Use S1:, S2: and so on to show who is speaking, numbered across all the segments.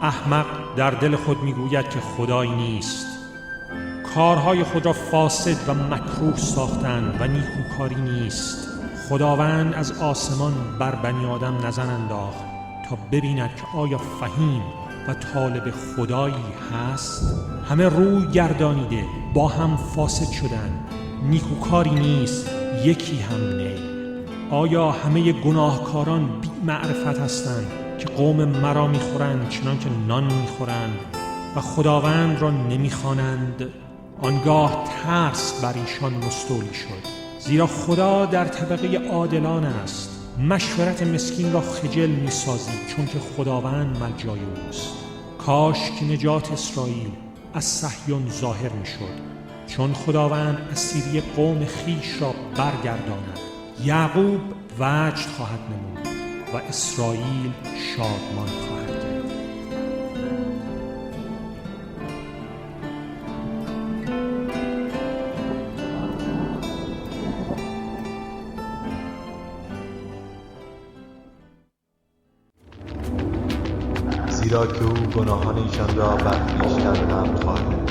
S1: احمق در دل خود میگوید که خدایی نیست. کارهای خود را فاسد و مکروه ساختند و نیکوکاری نیست. خداوند از آسمان بر بنی آدم نظر انداخت تا ببیند که آیا فهیم و طالب خدایی هست. همه روی گردانیده با هم فاسد شدند، نیکوکاری نیست یکی هم نی. آیا همه گناهکاران بی معرفت هستند که قوم مرا میخورند چنان که نان میخورند و خداوند را نمیخوانند؟ آنگاه ترس بر ایشان مستولی شد، زیرا خدا در طبقه عادلان است. مشورت مسکین را خجل میسازید چون که خداوند ملجای اوست. کاش که نجات اسرائیل از صهیون ظاهر میشد، چون خداوند اسیری قوم خیش را برگرداند. یعقوب وجد خواهد نمود و اسرائیل شادمان خواهد کرد.
S2: زیرا که او گناهان ایشان را بر خویشتن حمل خواهد کرد.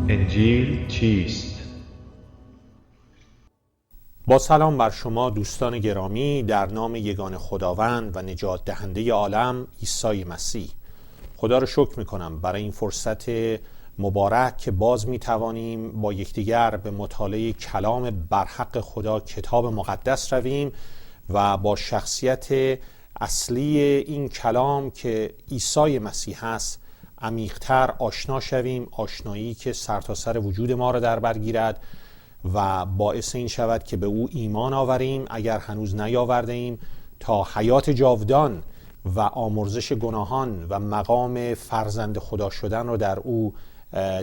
S2: انجیل چیست؟
S3: با سلام بر شما دوستان گرامی، در نام یگان خداوند و نجات دهنده عالم عیسی مسیح. خدا رو شکر میکنم برای این فرصت مبارک که باز میتوانیم با یکدیگر به مطالعه کلام برحق خدا کتاب مقدس رویم و با شخصیت اصلی این کلام که عیسی مسیح است عمیق‌تر آشنا شویم، آشنایی که سرتاسر وجود ما را در بر گیرد و باعث این شود که به او ایمان آوریم اگر هنوز نیاورده ایم، تا حیات جاودان و آمرزش گناهان و مقام فرزند خدا شدن را در او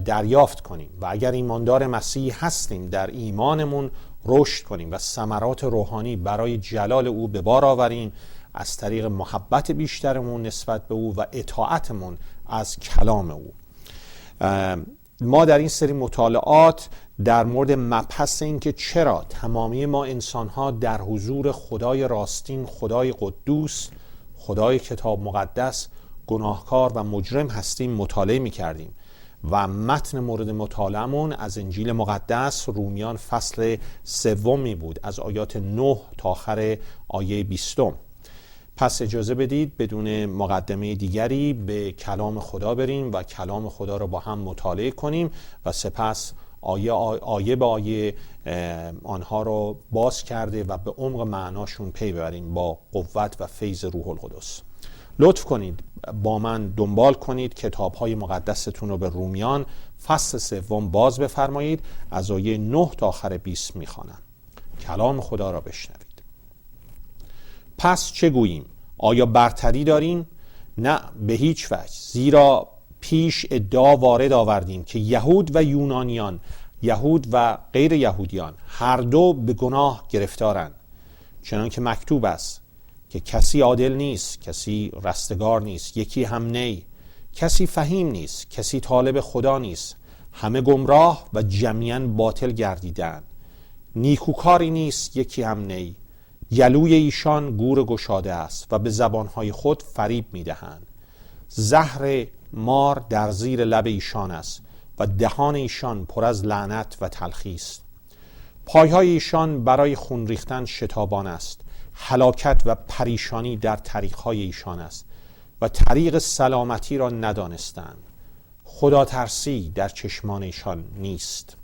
S3: دریافت کنیم و اگر ایماندار مسیح هستیم در ایمانمون رشد کنیم و ثمرات روحانی برای جلال او به بار آوریم از طریق محبت بیشترمون نسبت به او و اطاعتمون از کلام او. ما در این سری مطالعات در مورد مبحث این که چرا تمامی ما انسان‌ها در حضور خدای راستین، خدای قدوس، خدای کتاب مقدس گناهکار و مجرم هستیم مطالعه می‌کردیم و متن مورد مطالعه‌مون از انجیل مقدس رومیان فصل 3 بود، از آیات 9 تا آخر آیه 20. پس اجازه بدید بدون مقدمه دیگری به کلام خدا بریم و کلام خدا را با هم مطالعه کنیم و سپس آیه به آیه آنها رو باز کرده و به عمق معناشون پی ببریم با قوت و فیض روح القدس. لطف کنید با من دنبال کنید کتاب‌های مقدستون رو به رومیان فصل 3 باز بفرمایید. از آیه 9 تا آخر 20 میخوانم. کلام خدا را بشنوید. پس چه گوییم؟ آیا برتری داریم؟ نه، به هیچ وجه. زیرا پیش ادعا وارد آوردیم که یهود و یونانیان، یهود و غیر یهودیان، هر دو به گناه گرفتارند. چنان که مکتوب است که کسی عادل نیست، کسی رستگار نیست، یکی هم نی. کسی فهیم نیست، کسی طالب خدا نیست. همه گمراه و جمیعاً باطل گردیدند. نیکوکاری نیست، یکی هم نی. گلوی ایشان گور گشاده است و به زبانهای خود فریب میدهند. زهر مار در زیر لب ایشان است و دهان ایشان پر از لعنت و تلخی است. پایهای ایشان برای خون ریختن شتابان است. هلاکت و پریشانی در طریقهای ایشان است و طریق سلامتی را ندانستند. خدا ترسی در چشمان ایشان نیست.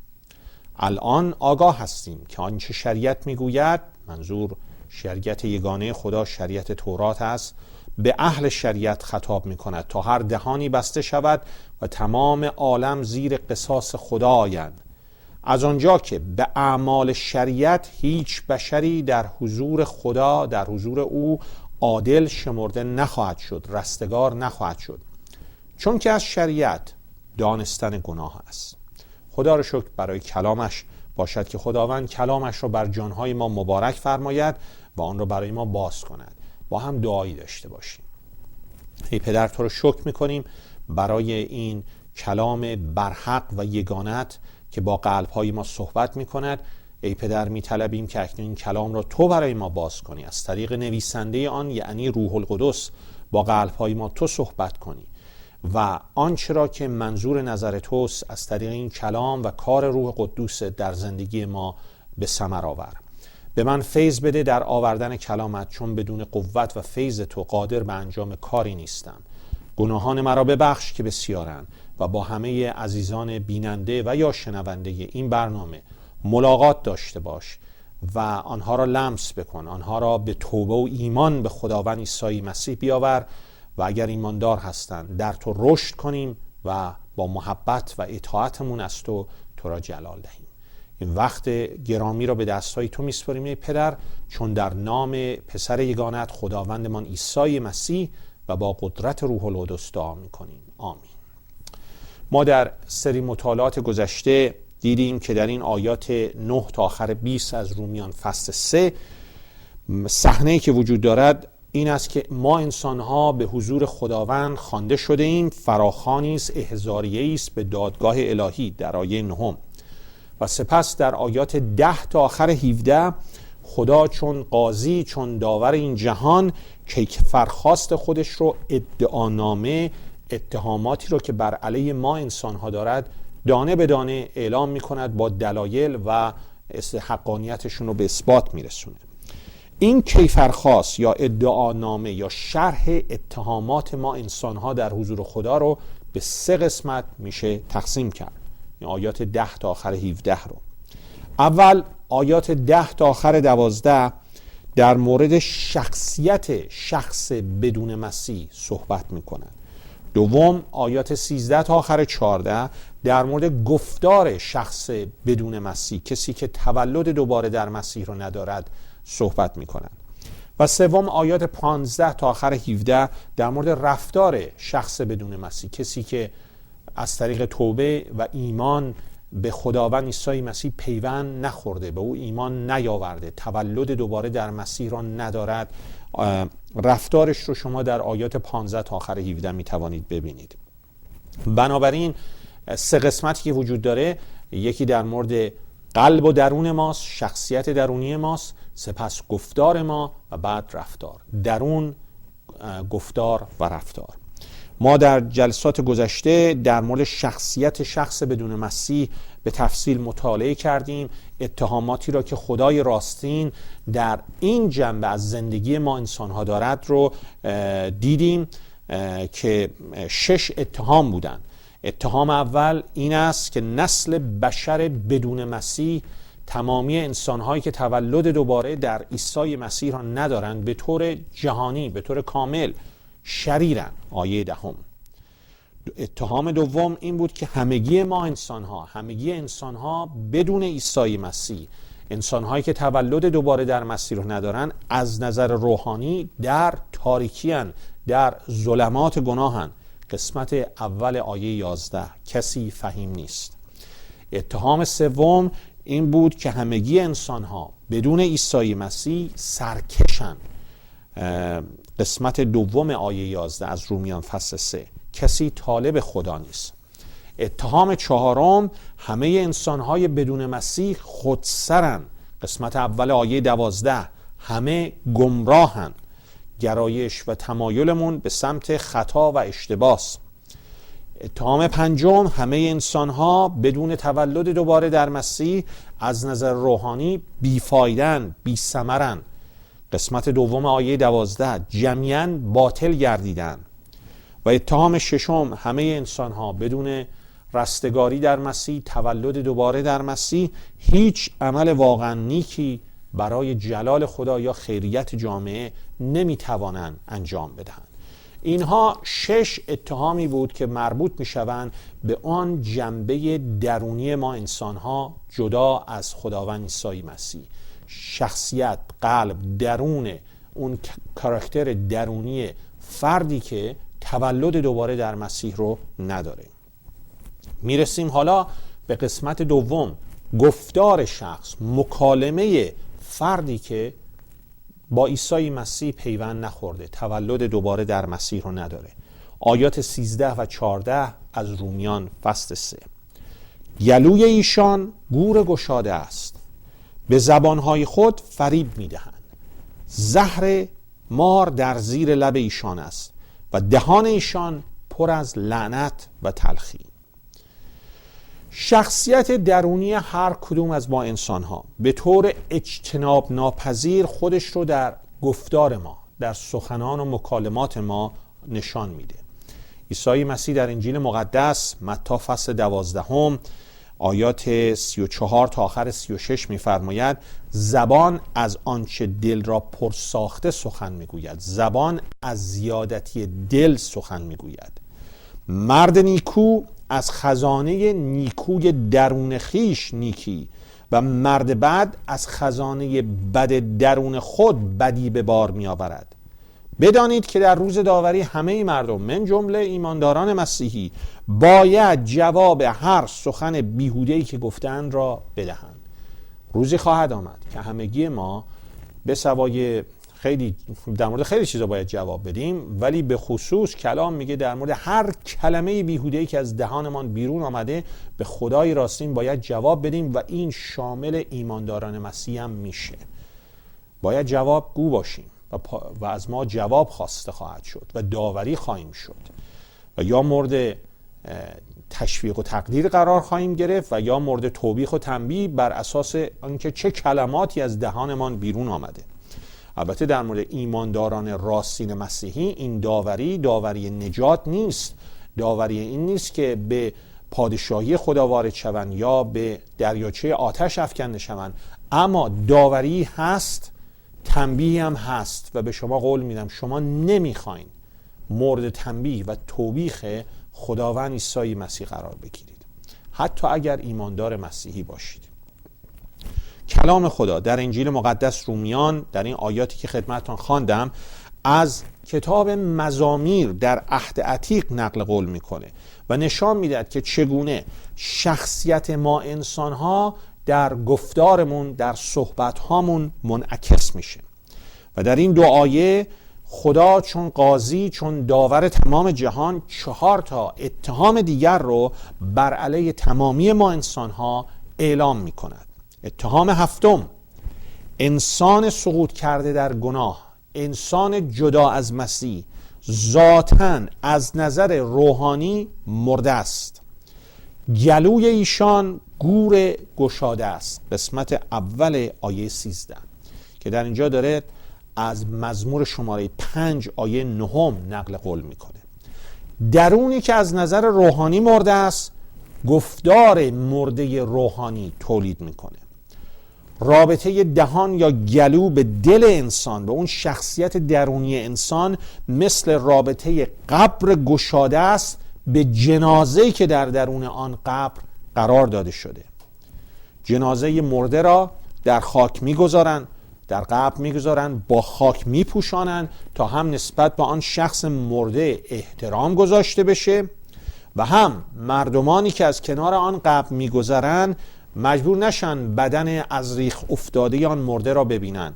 S3: الان آگاه هستیم که آنچه شریعت میگوید، منظور شریعت یگانه خدا، شریعت تورات است، به اهل شریعت خطاب می کند تا هر دهانی بسته شود و تمام عالم زیر قصاص خدا آیند. از آنجا که به اعمال شریعت هیچ بشری در حضور خدا، در حضور او عادل شمرده نخواهد شد، رستگار نخواهد شد، چون که از شریعت دانستن گناه است. خدا را شکر برای کلامش باشد که خداوند کلامش را بر جانهای ما مبارک فرماید و آن را برای ما باز کند. با هم دعایی داشته باشیم. ای پدر، تو رو شکر میکنیم برای این کلام برحق و یگانت که با قلبهای ما صحبت میکند. ای پدر، میطلبیم که اکنون این کلام را تو برای ما باز کنی، از طریق نویسنده آن یعنی روح القدس با قلبهای ما تو صحبت کنی و آنچه را که منظور نظر توست از طریق این کلام و کار روح قدوس در زندگی ما به ثمر آور. به من فیض بده در آوردن کلامت، چون بدون قوت و فیض تو قادر به انجام کاری نیستم. گناهان مرا ببخش که بسیارند و با همه عزیزان بیننده و یا شنونده این برنامه ملاقات داشته باش و آنها را لمس بکن، آنها را به توبه و ایمان به خداوند عیسی مسیح بیاور و اگر ایماندار هستند در تو رشد کنیم و با محبت و اطاعتمون از تو را جلال دهیم. این وقت گرامی را به دستهای تو میسپاریم ای پدر، چون در نام پسر یگانت خداوندمان عیسی مسیح و با قدرت روح القدس دعا میکنیم. آمین. ما در سری مطالعات گذشته دیدیم که در این آیات 9 تا آخر 20 از رومیان فصل 3 صحنه‌ای که وجود دارد این است که ما انسان‌ها به حضور خداوند خوانده شده ایم، فراخوانی است، احضاریه‌ای است به دادگاه الهی در آیه 9 و سپس در آیات 10 تا آخر 17 خدا چون قاضی، چون داور این جهان، کیفرخواست خودش رو ادعانامه، اتهاماتی رو که بر علیه ما انسان‌ها دارد دانه به دانه اعلام می‌کند، با دلایل و حقانیتشون رو به اثبات می‌رسونه. این کیفرخواست یا ادعانامه یا شرح اتهامات ما انسان‌ها در حضور خدا رو به 3 قسمت میشه تقسیم کرد. این آیات 10 تا آخر 17 رو. اول آیات 10 تا آخر 12 در مورد شخصیت شخص بدون مسیح صحبت می‌کند. دوم آیات 13 تا آخر 14 در مورد گفتار شخص بدون مسیح، کسی که تولد دوباره در مسیح رو ندارد، صحبت می‌کند. و سوم آیات 15 تا آخر 17 در مورد رفتار شخص بدون مسیح، کسی که از طریق توبه و ایمان به خداوند عیسی مسیح پیوند نخورده، به او ایمان نیاورده، تولد دوباره در مسیح را ندارد. رفتارش رو شما در آیات 15 تا آخر 17 میتوانید ببینید. بنابراین 3 قسمتی که وجود داره، یکی در مورد قلب و درون ماست، شخصیت درونی ماست، سپس گفتار ما و بعد رفتار. درون، گفتار و رفتار. ما در جلسات گذشته در مورد شخصیت شخص بدون مسیح به تفصیل مطالعه کردیم. اتهاماتی را که خدای راستین در این جنبه از زندگی ما انسان‌ها دارد رو دیدیم که 6 اتهام بودن. اتهام اول این است که نسل بشر بدون مسیح، تمامی انسان‌هایی که تولد دوباره در عیسی مسیح را ندارند، به طور جهانی، به طور کامل شریرن. آیه 10. اتهام دوم این بود که همگی انسان‌ها بدون عیسی مسیح، انسان‌هایی که تولد دوباره در مسیح رو ندارن، از نظر روحانی در تاریکی‌اند، در ظلمات گناهند. قسمت اول آیه 11 کسی فهیم نیست. اتهام سوم این بود که همگی انسان‌ها بدون عیسی مسیح سرکشند. قسمت دوم آیه 11 از رومیان فصل 3 کسی طالب خدا نیست. اتهام چهارم همه انسان‌های بدون مسیح خودسرند. قسمت اول آیه 12 همه گمراهند. گرایش و تمایلمون به سمت خطا و اشتباه. اتهام پنجم همه انسان‌ها بدون تولد دوباره در مسیح از نظر روحانی بیفایدن، بی‌ثمرن. قسمت دوم آیه 12 جمیعاً باطل گردیدن. و اتهام ششم همه انسان‌ها بدون رستگاری در مسیح، تولد دوباره در مسیح، هیچ عمل واقعا نیکی برای جلال خدا یا خیریت جامعه نمیتوانند انجام بدهند. اینها 6 اتهامی بود که مربوط میشوند به آن جنبه درونی ما انسانها جدا از خداوند عیسی مسیح. شخصیت، قلب، درون اون کاراکتر درونی فردی که تولد دوباره در مسیح رو نداره. میرسیم حالا به قسمت دوم، گفتار شخص، مکالمه فردی که با عیسی مسیح پیوند نخورده، تولد دوباره در مسیح رو نداره. آیات 13 و 14 از رومیان فصل 3. گلوی ایشان گور گشاده است، به زبانهای خود فریب میدهند. زهر مار در زیر لب ایشان است و دهان ایشان پر از لعنت و تلخی. شخصیت درونی هر کدوم از ما انسان ها به طور اجتناب ناپذیر خودش رو در گفتار ما، در سخنان و مکالمات ما نشان میده. عیسی مسیح در انجیل مقدس متی فصل 12 آیات 34 تا آخر 36 میفرماید زبان از آنچه دل را پرساخته سخن میگوید، زبان از زیادتی دل سخن میگوید. مرد نیکو از خزانه نیکوی درون خیش نیکی و مرد بد از خزانه بد درون خود بدی به بار می آورد. بدانید که در روز داوری همه مردم من جمله ایمانداران مسیحی باید جواب هر سخن بیهوده‌ای که گفتند را بدهند. روزی خواهد آمد که همگی ما به سوای خیلی در مورد خیلی چیزا باید جواب بدیم، ولی به خصوص کلام میگه در مورد هر کلمه بیهوده‌ای که از دهانمان بیرون آمده به خدای راستین باید جواب بدیم و این شامل ایمانداران مسیح هم میشه. باید جواب گو باشیم و از ما جواب خواسته خواهد شد و داوری خواهیم شد و یا مورد تشویق و تقدیر قرار خواهیم گرفت و یا مورد توبیخ و تنبیه بر اساس آنکه چه کلماتی از دهانمان بیرون آمده. البته در مورد ایمانداران راستین مسیحی این داوری نجات نیست. داوری این نیست که به پادشاهی خدا وارد شوند یا به دریاچه آتش افکنده شوند، اما داوری هست، تنبیه هم هست و به شما قول میدم شما نمیخواین مورد تنبیه و توبیخ خداوند عیسی مسیح قرار بگیرید، حتی اگر ایماندار مسیحی باشید. کلام خدا در انجیل مقدس رومیان در این آیاتی که خدمتتان خواندم از کتاب مزامیر در عهد عتیق نقل قول میکنه و نشان میدهد که چگونه شخصیت ما انسانها در گفتارمون، در صحبتهامون منعکس میشه. و در این دو آیه خدا چون قاضی، چون داور تمام جهان 4 اتهام دیگر رو بر علیه تمامی ما انسانها اعلام میکند. اتهام 7، انسان سقوط کرده در گناه، انسان جدا از مسیح ذاتاً از نظر روحانی مرده است. گلوی ایشان گور گشاده است. قسمت اول آیه 13 که در اینجا داره از مزمور شماره 5 آیه 9 نقل قول میکنه. درونی که از نظر روحانی مرده است گفتار مرده روحانی تولید میکنه. رابطه دهان یا گلو به دل انسان، به اون شخصیت درونی انسان، مثل رابطه قبر گشاده است به جنازه‌ای که در درون آن قبر قرار داده شده. جنازه مرده را در خاک میگذارن، در قبر میگذارن، با خاک میپوشانن تا هم نسبت به آن شخص مرده احترام گذاشته بشه و هم مردمانی که از کنار آن قبر میگذرن مجبور نشن بدن از ریخ افتاده آن مرده را ببینن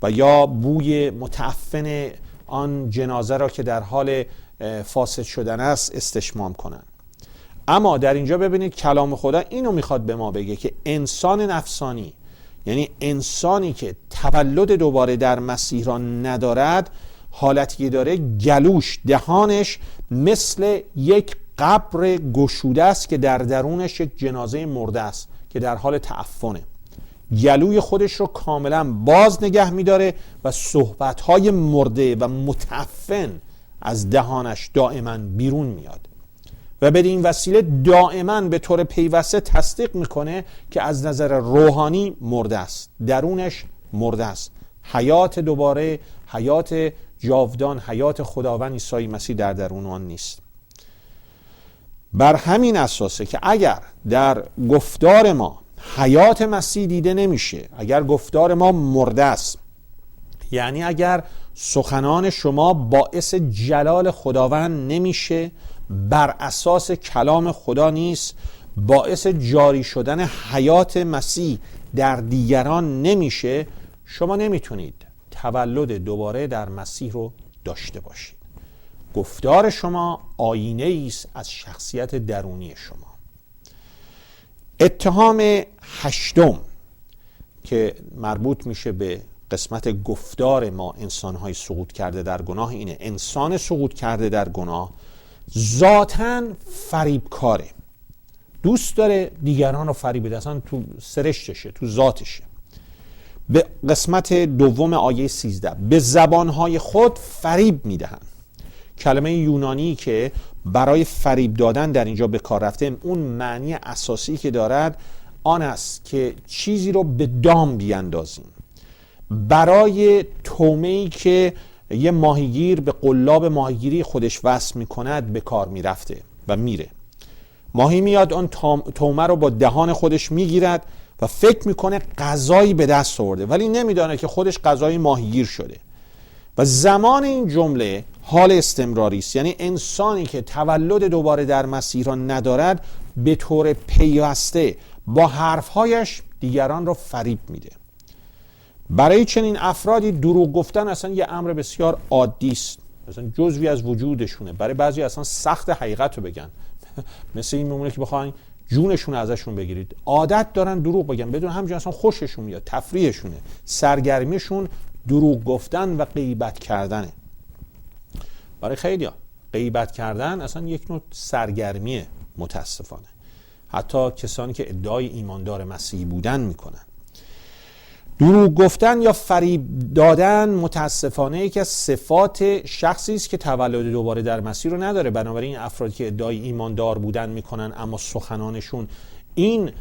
S3: و یا بوی متعفن آن جنازه را که در حال فاسد شدن است استشمام کنن. اما در اینجا ببینید کلام خدا اینو میخواد به ما بگه که انسان نفسانی، یعنی انسانی که تولد دوباره در مسیح را ندارد، حالتی داره گلوش، دهانش مثل یک قبر گشوده است که در درونش یک جنازه مرده است که در حال تعفنه. گلوی خودش رو کاملا باز نگه میداره و صحبت‌های مرده و متعفن از دهانش دائما بیرون میاد و بدین وسیله دائما به طور پیوسته تصدیق میکنه که از نظر روحانی مرده است، درونش مرده است. حیات دوباره، حیات جاودان، حیات خداوند عیسی مسیح در درون آن نیست. بر همین اساسه که اگر در گفتار ما حیات مسیح دیده نمیشه، اگر گفتار ما مرده است، یعنی اگر سخنان شما باعث جلال خداوند نمیشه، بر اساس کلام خدا نیست، باعث جاری شدن حیات مسیح در دیگران نمیشه، شما نمیتونید تولد دوباره در مسیح رو داشته باشید. گفتار شما آینه است از شخصیت درونی شما. اتهام هشتم که مربوط میشه به قسمت گفتار ما انسان‌های سقوط کرده در گناه اینه: انسان سقوط کرده در گناه ذاتاً فریبکاره، دوست داره دیگران رو فریب بده، اصلا تو سرشتشه، تو ذاتشه. به قسمت دوم آیه 13: به زبانهای خود فریب میدهند. کلمه یونانی که برای فریب دادن در اینجا به کار رفته، اون معنی اساسی که دارد آن است که چیزی رو به دام بیاندازیم. برای تومه‌ای که یه ماهیگیر به قلاب ماهیگیری خودش وصل میکند به کار میرفته و میره. ماهی میاد اون تومه رو با دهان خودش میگیرد و فکر میکنه غذایی به دست آورده، ولی نمیدانه که خودش غذای ماهیگیر شده. و زمان این جمله حال استمراری است، یعنی انسانی که تولد دوباره در مسیح را ندارد به طور پیوسته با حرفهایش دیگران را فریب میده. برای چنین افرادی دروغ گفتن اصلا یه امر بسیار عادی است، مثلا جزوی از وجودشونه. برای بعضی اصلا سخت حقیقت رو بگن، مثل این میمونه که بخواین جونشون ازشون بگیرید. عادت دارن دروغ بگن بدون همینجا اصلا خوششون میاد، تفریحشونه، سرگرمیشون دروغ گفتن و غیبت کردنه. برای خیلی‌ها غیبت کردن اصلا یک نوع سرگرمیه متاسفانه. حتی کسانی که ادعای ایماندار مسیحی بودن میکنن. دروغ گفتن یا فریب دادن متاسفانه یکی از صفات شخصی است که تولد دوباره در مسیح رو نداره. بنابراین افرادی که ادعای ایماندار بودن میکنن اما سخنانشون این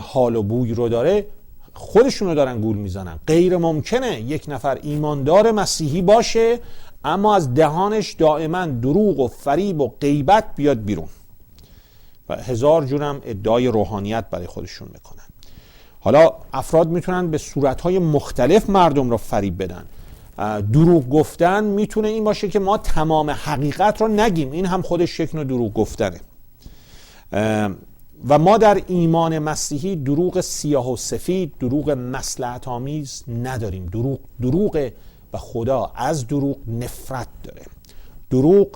S3: حال و بوی رو داره، خودشون رو دارن گول میزنن. غیر ممکنه یک نفر ایماندار مسیحی باشه اما از دهانش دائما دروغ و فریب و غیبت بیاد بیرون و هزار جورم ادعای روحانیت برای خودشون میکنن. حالا افراد میتونن به صورتهای مختلف مردم را فریب بدن. دروغ گفتن میتونه این باشه که ما تمام حقیقت رو نگیم، این هم خودش شکل دروغ گفتنه. و ما در ایمان مسیحی دروغ سیاه و سفید، دروغ مصلحت آمیز نداریم. دروغ و خدا از دروغ نفرت داره. دروغ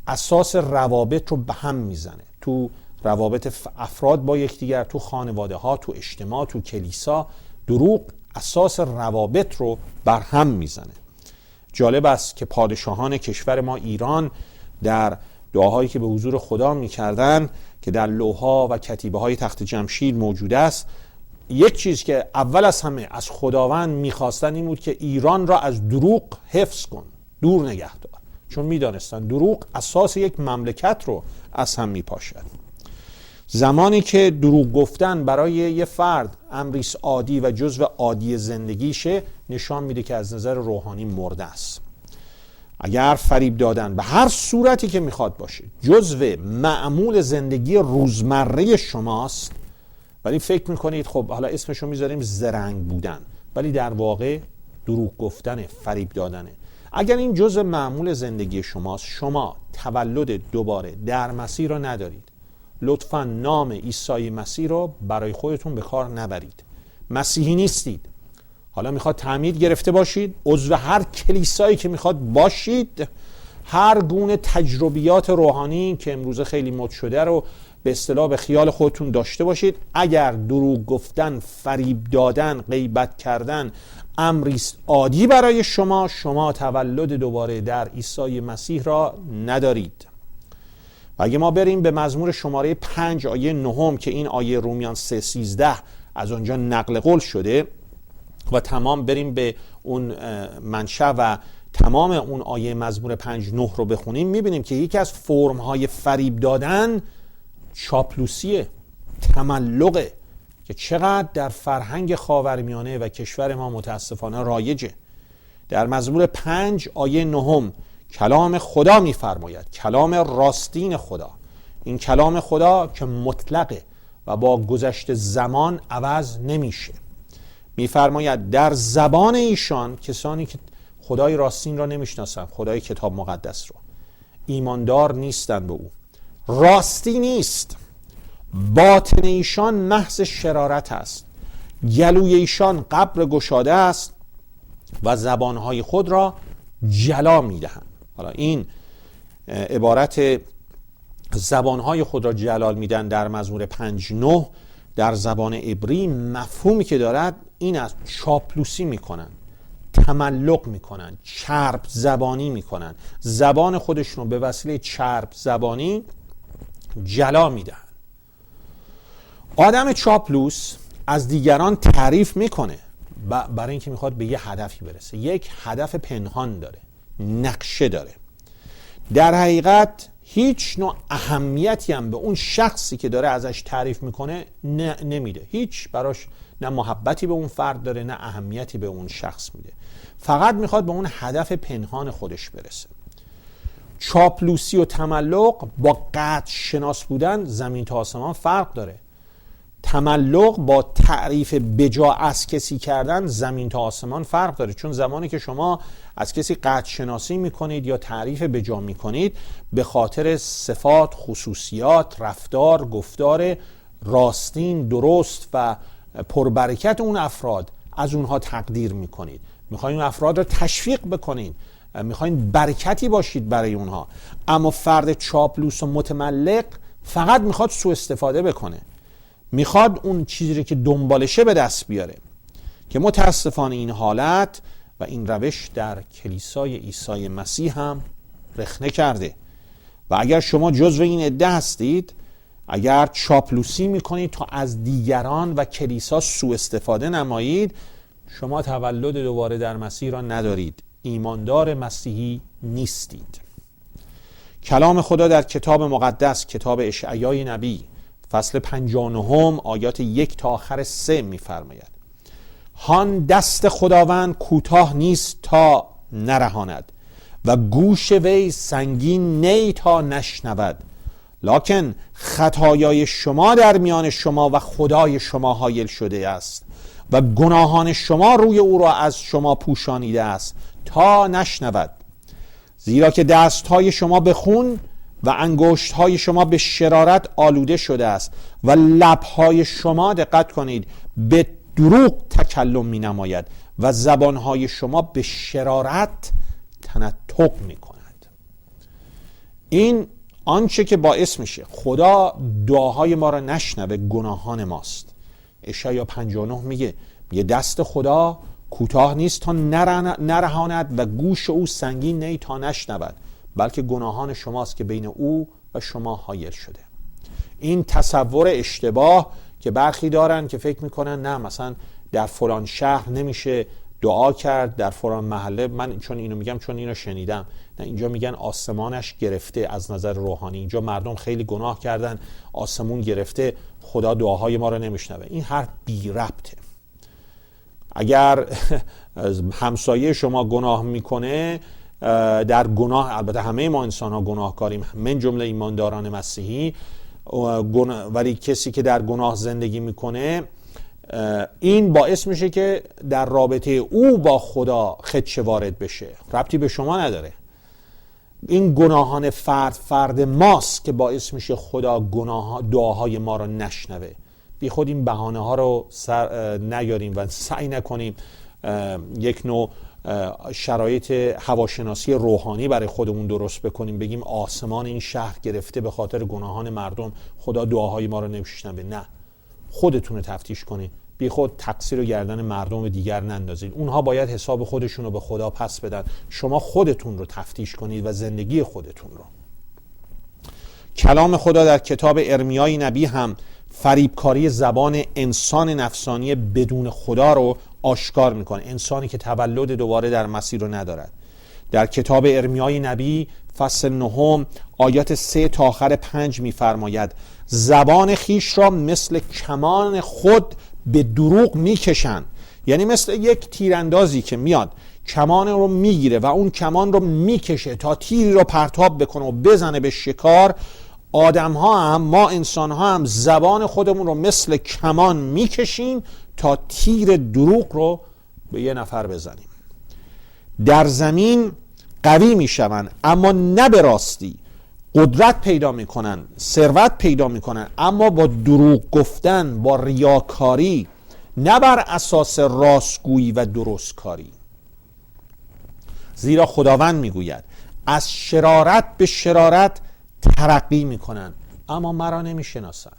S3: اساس روابط رو به هم میزنه، تو روابط افراد با یکدیگر، تو خانواده ها، تو اجتماع، تو کلیسا. دروغ اساس روابط رو بر هم میزنه. جالب است که پادشاهان کشور ما ایران در دعاهایی که به حضور خدا میکردن که در لوح‌ها و کتیبه های تخت جمشید موجود است، یک چیز که اول از همه از خداوند میخواستن این بود که ایران را از دروغ حفظ کن، دور نگه دار، چون میدانستن دروغ اساس یک مملکت رو از هم میپاشد. زمانی که دروغ گفتن برای یه فرد امری عادی و جزو عادی زندگیشه، نشان میده که از نظر روحانی مرده است. اگر فریب دادن به هر صورتی که میخواد باشه جزو معمول زندگی روزمره شماست، ولی فکر میکنید خب حالا اسمشو میذاریم زرنگ بودن، ولی در واقع دروغ گفتنه، فریب دادنه. اگر این جزء معمول زندگی شماست، شما تولد دوباره در مسیح رو ندارید، لطفاً نام عیسی مسیح رو برای خودتون به کار نبرید. مسیحی نیستید. حالا میخواد تعمید گرفته باشید، عضو هر کلیسایی که میخواد باشید، هر گونه تجربیات روحانی که امروزه خیلی مد شده رو به اصطلاح به خیال خودتون داشته باشید. اگر دروغ گفتن، فریب دادن، غیبت کردن امری عادی برای شما تولد دوباره در عیسی مسیح را ندارید. و اگه ما بریم به مزمور شماره 5 آیه 9 که این آیه رومیان 3:13 از اونجا نقل قول شده و تمام بریم به اون منشأ و تمام اون آیه مزمور 5:9 رو بخونیم، میبینیم که یکی از فرم‌های فریب دادن چاپلوسیه، تملقه که چقدر در فرهنگ خاورمیانه و کشور ما متاسفانه رایجه. در مزمور 5 آیه 9 کلام خدا میفرماید، کلام راستین خدا، این کلام خدا که مطلقه و با گذشت زمان عوض نمیشه، میفرماید در زبان ایشان، کسانی که خدای راستین را نمیشناسن، خدای کتاب مقدس رو، ایماندار نیستن به او، راستی نیست، باطن ایشان محض شرارت است، گلوی ایشان قبر گشاده است و زبانهای خود را جلا میدهند. حالا این عبارت زبانهای خود را جلال میدن در مزمور 5:9 در زبان عبری مفهومی که دارد این است: چاپلوسی میکنن، تملق میکنن، چرب زبانی میکنن، زبان خودشون رو به وسیله چرب زبانی جلا میدن. آدم چاپلوس از دیگران تعریف میکنه برای اینکه میخواد به یه هدفی برسه، یک هدف پنهان داره، نقشه داره، در حقیقت هیچ نوع اهمیتی هم به اون شخصی که داره ازش تعریف میکنه نمیده، هیچ براش نه محبتی به اون فرد داره نه اهمیتی به اون شخص میده، فقط میخواد به اون هدف پنهان خودش برسه. چاپلوسی و تملق با قطع شناس بودن زمین تا آسمان فرق داره. تملق با تعریف بجا از کسی کردن زمین تا آسمان فرق داره، چون زمانی که شما از کسی قطع شناسی میکنید یا تعریف بجا میکنید به خاطر صفات، خصوصیات، رفتار، گفتار راستین، درست و پربرکت اون افراد از اونها تقدیر میکنید، میخواین اون افراد رو تشویق بکنید، میخواین برکتی باشید برای اونها. اما فرد چاپلوس و متملق فقط میخواد سوء استفاده بکنه، میخواد اون چیزی که دنبالشه به دست بیاره، که متاسفانه این حالت و این روش در کلیسای عیسی مسیح هم رخنه کرده. و اگر شما جزو این عده هستید، اگر چاپلوسی میکنید تا از دیگران و کلیسا سوء استفاده نمایید، شما تولد دوباره در مسیح را ندارید، ایماندار مسیحی نیستید. کلام خدا در کتاب مقدس، کتاب اشعیای نبی فصل 59 آیات 1 تا آخر 3 میفرماید: هان دست خداوند کوتاه نیست تا نرهاند و گوش وی سنگین نی تا نشنود، لکن خطایای شما در میان شما و خدای شما حایل شده است و گناهان شما روی او را از شما پوشانیده است تا نشنود. زیرا که دستهای شما به خون و انگشت‌های شما به شرارت آلوده شده است و لب‌های شما، دقت کنید، به دروغ تکلم می‌نماید و زبان‌های شما به شرارت تنطق می‌کند. این آنچه که باعث میشه خدا دعاهای ما را نشنوه گناهان ماست. اشعیا 59 میگه دست خدا کوتاه نیست تا نرهاند و گوش او سنگین نی تا نشنود، بلکه گناهان شماست که بین او و شما حایل شده. این تصور اشتباه که برخی دارن که فکر میکنن نه مثلا در فلان شهر نمیشه دعا کرد، در فلان محله، من چون اینو میگم چون اینو شنیدم، نه، اینجا میگن آسمانش گرفته از نظر روحانی، اینجا مردم خیلی گناه کردن آسمون گرفته، خدا دعاهای ما رو نمیشنوه. این حرف بی ربطه. اگر همسایه شما گناه میکنه، در گناه، البته همه ما انسان ها گناهکاریم، من جمله ایمانداران مسیحی، ولی کسی که در گناه زندگی میکنه، این باعث میشه که در رابطه او با خدا خدشه وارد بشه، ربطی به شما نداره. این گناهان فرد ماست که باعث میشه خدا دعاهای ما رو نشنوه. بی خود این بهانه ها رو نیاریم و سعی نکنیم یک نوع شرایط هواشناسی روحانی برای خودمون درست بکنیم، بگیم آسمان این شهر گرفته به خاطر گناهان مردم، خدا دعاهای ما رو نمیشنوه. نه، خودتون رو تفتیش کنید، بی خود تقصیر و گردن مردم دیگر نندازید. اونها باید حساب خودشون رو به خدا پس بدن، شما خودتون رو تفتیش کنید و زندگی خودتون رو. کلام خدا در کتاب ارمیای نبی هم فریبکاری زبان انسان نفسانی بدون خدا رو آشکار میکنه، انسانی که تولد دوباره در مسیح رو ندارد. در کتاب ارمیای نبی فصل 9 آیات 3 تا آخر 5 میفرماید: زبان خیش را مثل کمان خود به دروغ میکشند. یعنی مثل یک تیراندازی که میاد کمان رو میگیره و اون کمان رو میکشه تا تیری رو پرتاب بکنه و بزنه به شکار، آدم ها هم، ما انسان ها هم زبان خودمون رو مثل کمان میکشیم تا تیر دروغ رو به یه نفر بزنیم. در زمین قوی میشون اما نه به راستی، قدرت پیدا میکنن، ثروت پیدا میکنن، اما با دروغ گفتن، با ریاکاری، نه بر اساس راستگویی و درستکاری. زیرا خداوند میگوید از شرارت به شرارت ترقی میکنن اما مرا نمیشناسن.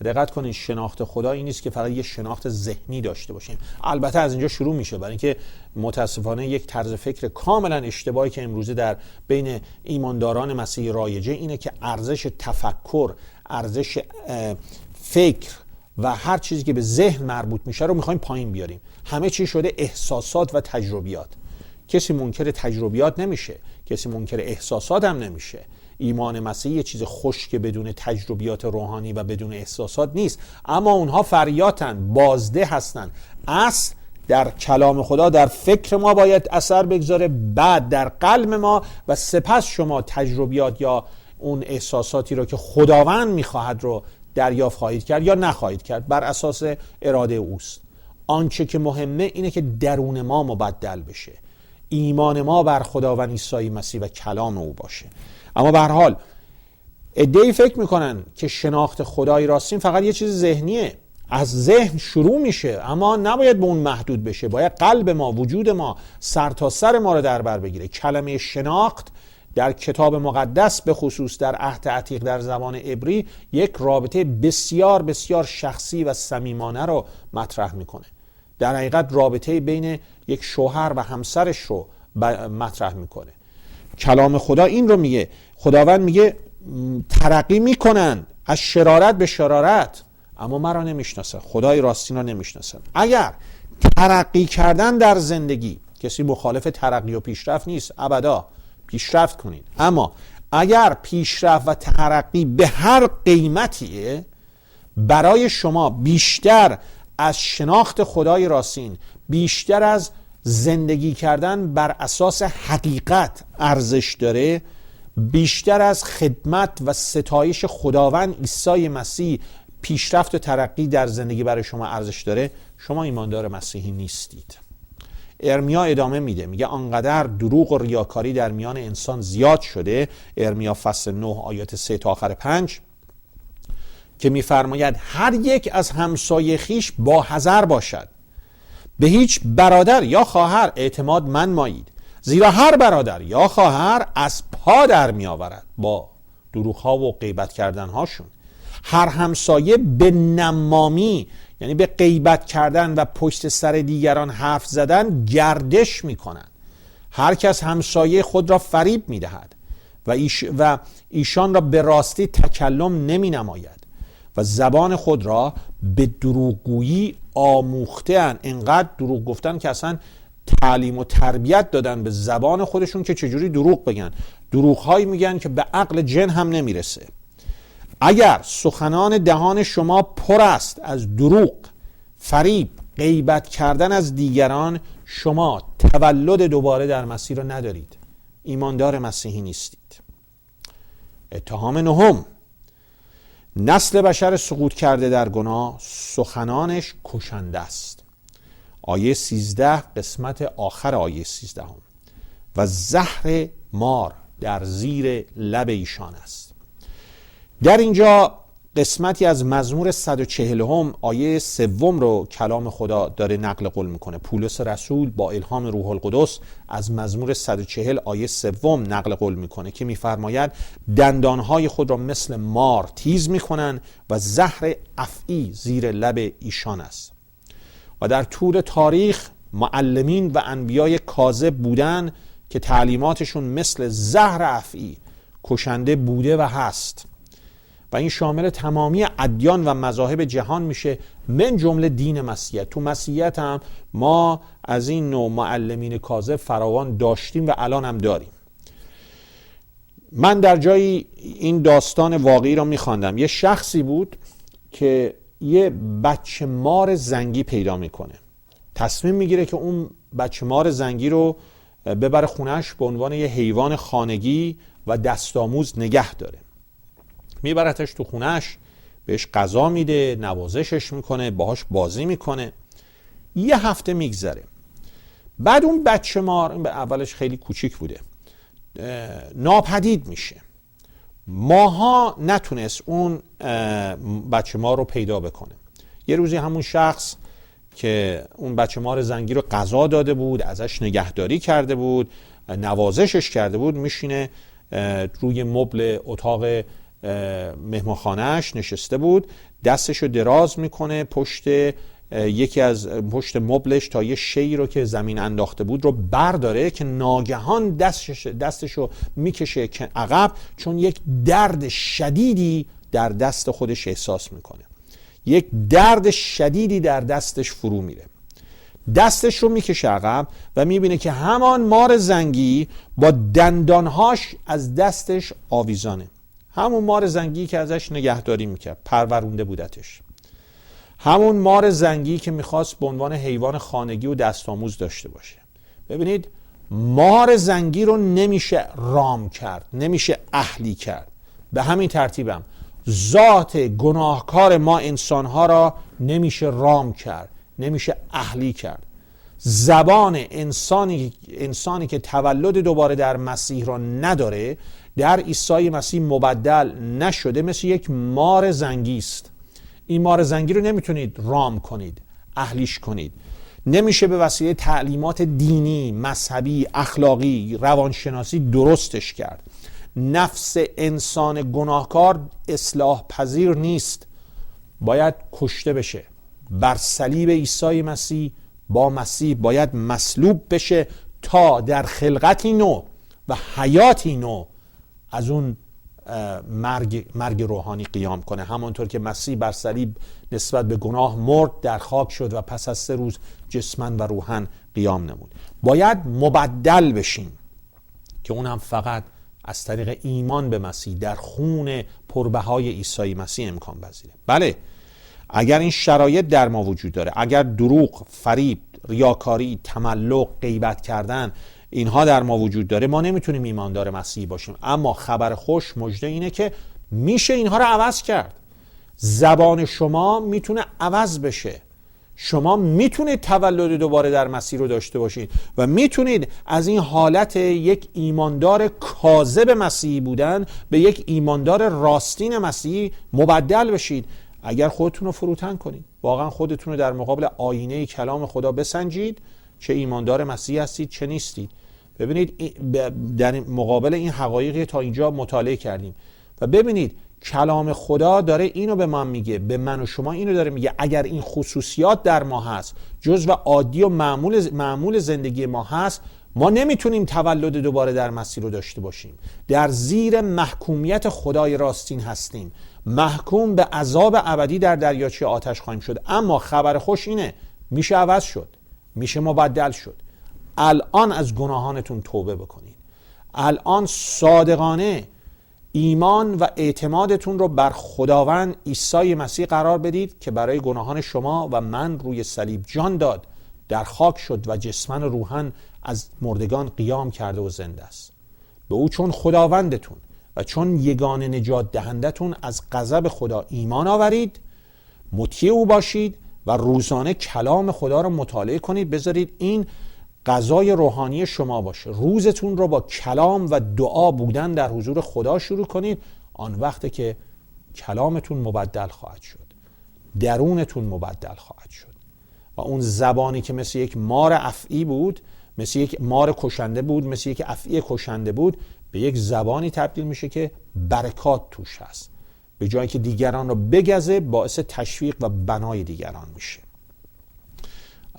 S3: دقت کنید، شناخت خدا این نیست که فقط یه شناخت ذهنی داشته باشیم. البته از اینجا شروع میشه، برای اینکه متاسفانه یک طرز فکر کاملا اشتباهی که امروزه در بین ایمانداران مسیحی رایجه اینه که ارزش تفکر، ارزش فکر و هر چیزی که به ذهن مربوط میشه رو میخوایم پایین بیاریم. همه چی شده احساسات و تجربیات. کسی منکر تجربیات نمیشه، کسی منکر احساسات هم نمیشه. ایمان مسیحی یه چیز خشک بدون تجربیات روحانی و بدون احساسات نیست، اما اونها فریاتن، بازده هستن. اصل در کلام خدا، در فکر ما باید اثر بگذاره، بعد در قلب ما، و سپس شما تجربیات یا اون احساساتی رو که خداوند میخواهد رو دریافت خواهید کرد یا نخواهید کرد، بر اساس اراده اوست. آنچه که مهمه اینه که درون ما مبدل بشه، ایمان ما بر خداوند عیسی مسیح و کلام او باشه. اما به هر حال عده‌ای فکر میکنن که شناخت خدای راستین فقط یه چیز ذهنیه، از ذهن شروع میشه، اما نباید به اون محدود بشه. باید قلب ما، وجود ما، سر تا سر ما رو در بر بگیره. کلمه شناخت در کتاب مقدس، به خصوص در عهد عتیق در زبان عبری، یک رابطه بسیار بسیار شخصی و صمیمانه رو مطرح میکنه. در حقیقت رابطه بین یک شوهر و همسرش رو مطرح میکنه. کلام خدا این رو میگه. خداوند میگه ترقی میکنن از شرارت به شرارت اما مرا نمیشناسن، خدای راستین رو نمیشناسن. اگر ترقی کردن در زندگی، کسی مخالف ترقی و پیشرفت نیست، ابدا پیشرفت کنید، اما اگر پیشرفت و ترقی به هر قیمتیه برای شما بیشتر از شناخت خدای راستین، بیشتر از زندگی کردن بر اساس حقیقت ارزش داره، بیشتر از خدمت و ستایش خداوند عیسی مسیح پیشرفت و ترقی در زندگی برای شما ارزش داره، شما ایماندار مسیحی نیستید. ارمیا ادامه میده، میگه آنقدر دروغ و ریاکاری در میان انسان زیاد شده، ارمیا فصل 9 آیات 3 تا آخر 5، که میفرماید هر یک از همسایه خیش با حذر باشد، به هیچ برادر یا خواهر اعتماد منمایید، زیرا هر برادر یا خواهر از پا در می آورد با دروغ‌ها و غیبت کردن‌هاشون. هر همسایه به نمامی، یعنی به غیبت کردن و پشت سر دیگران حرف زدن، گردش می‌کنند. هر کس همسایه خود را فریب می‌دهد و ایشان را به راستی تکلم نمی‌نماید و زبان خود را به دروغگویی آموخته اند. اینقدر دروغ گفتن که اصلا تعلیم و تربیت دادن به زبان خودشون که چجوری دروغ بگن. دروغ‌هایی میگن که به عقل جن هم نمیرسه. اگر سخنان دهان شما پر است از دروغ، فریب، غیبت کردن از دیگران، شما تولد دوباره در مسیح رو ندارید، ایماندار مسیحی نیستید. اتهام نهم، نسل بشر سقوط کرده در گناه، سخنانش کشنده است. آیه 13 قسمت آخر آیه 13، و زهر مار در زیر لب ایشان است. در اینجا قسمتی از مزمور 140 آیه 3 رو کلام خدا داره نقل قول میکنه. پولس رسول با الهام روح القدس از مزمور 140 آیه 3 نقل قول میکنه که میفرماید دندانهای خود را مثل مار تیز میکنن و زهر افعی زیر لب ایشان است. و در طول تاریخ معلمین و انبیای کاذب بودن که تعلیماتشون مثل زهر افعی کشنده بوده و هست، و این شامل تمامی ادیان و مذاهب جهان میشه، من جمله دین مسیحیت. تو مسیحیت هم ما از این نوع معلمین کاذب فراوان داشتیم و الان هم داریم. من در جایی این داستان واقعی رو میخواندم. یه شخصی بود که یه بچه مار زنگی پیدا میکنه، تصمیم میگیره که اون بچه مار زنگی رو ببره خونش به عنوان یه حیوان خانگی و دستاموز نگه داره. میبرتش تو خونش، بهش غذا میده، نوازشش میکنه، باهاش بازی میکنه. یه هفته میگذره. بعد اون بچه مار، به اولش خیلی کوچیک بوده، ناپدید میشه. ماها نتونست اون بچه مار رو پیدا بکنه. یه روزی همون شخص که اون بچه مار زنگی رو غذا داده بود، ازش نگهداری کرده بود، نوازشش کرده بود، میشینه روی مبل اتاق مهمانخانه‌اش نشسته بود، دستشو دراز میکنه پشت پشت مبلش تا یه شی رو که زمین انداخته بود رو برداره که ناگهان دستشو میکشه عقب، چون یک درد شدیدی در دست خودش احساس میکنه. یک درد شدیدی در دستش فرو میره. دستش رو میکشه عقب و میبینه که همان مار زنگی با دندانهاش از دستش آویزانه. همون مار زنگی که ازش نگهداری میکرد، پرورونده بودتش. همون مار زنگی که میخواست به عنوان حیوان خانگی و دستآموز داشته باشه. ببینید، مار زنگی رو نمیشه رام کرد، نمیشه اهلی کرد. به همین ترتیبم ذات گناهکار ما انسانها را نمیشه رام کرد، نمیشه اهلی کرد. زبان انسانی که تولد دوباره در مسیح را نداره، در عیسی مسیح مبدل نشده، مثل یک مار زنگی است. این مار زنگی رو نمیتونید رام کنید، اهلیش کنید. نمیشه به وسیله تعلیمات دینی، مذهبی، اخلاقی، روانشناسی درستش کرد. نفس انسان گناهکار اصلاح پذیر نیست، باید کشته بشه. بر صلیب عیسی مسیح با مسیح باید مصلوب بشه تا در خلقتی نو و حیاتی نو از اون مرگ روحانی قیام کنه. همانطور که مسیح بر صلیب نسبت به گناه مرد، در خاک شد و پس از 3 روز جسماً و روحاً قیام نمود. باید مبدل بشیم که اون هم فقط از طریق ایمان به مسیح در خون پربهای عیسی مسیح امکان پذیره. بله، اگر این شرایط در ما وجود داره، اگر دروغ، فریب، ریاکاری، تملق، غیبت کردن اینها در ما وجود داره، ما نمیتونیم ایماندار مسیحی باشیم. اما خبر خوش مژده اینه که میشه اینها رو عوض کرد. زبان شما میتونه عوض بشه. شما میتونید تولد دوباره در مسیح رو داشته باشید و میتونید از این حالت یک ایماندار کاذب مسیحی بودن به یک ایماندار راستین مسیحی مبدل بشید. اگر خودتون رو فروتن کنید، واقعا خودتون رو در مقابل آینه کلام خدا بسنجید، چه ایماندار مسیحی هستید چه نیستید. ببینید، در مقابل این حقایقی تا اینجا مطالعه کردیم و ببینید کلام خدا داره اینو به من میگه، به من و شما اینو داره میگه. اگر این خصوصیات در ما هست، جزو عادی و معمول زندگی ما هست، ما نمیتونیم تولد دوباره در مسیح رو داشته باشیم. در زیر محکومیت خدای راستین هستیم، محکوم به عذاب ابدی در دریاچه آتش خواهیم شد. اما خبر خوش اینه، میشه عوض شد، میشه مبدل شد. الان از گناهانتون توبه بکنید. الان صادقانه ایمان و اعتمادتون رو بر خداوند عیسی مسیح قرار بدید که برای گناهان شما و من روی صلیب جان داد، در خاک شد و جسماً و روحاً از مردگان قیام کرده و زنده است. به او چون خداوندتون و چون یگانه نجات دهندتون از غضب خدا ایمان آورید، مطیع او باشید و روزانه کلام خدا رو مطالعه کنید. بذارید این غذای روحانی شما باشه. روزتون رو با کلام و دعا بودن در حضور خدا شروع کنید. آن وقته که کلامتون مبدل خواهد شد، درونتون مبدل خواهد شد و اون زبانی که مثل یک مار افعی بود، مثل یک مار کشنده بود، مثل یک افعی کشنده بود، به یک زبانی تبدیل میشه که برکات توش هست. به جایی که دیگران رو بگزه، باعث تشویق و بنای دیگران میشه.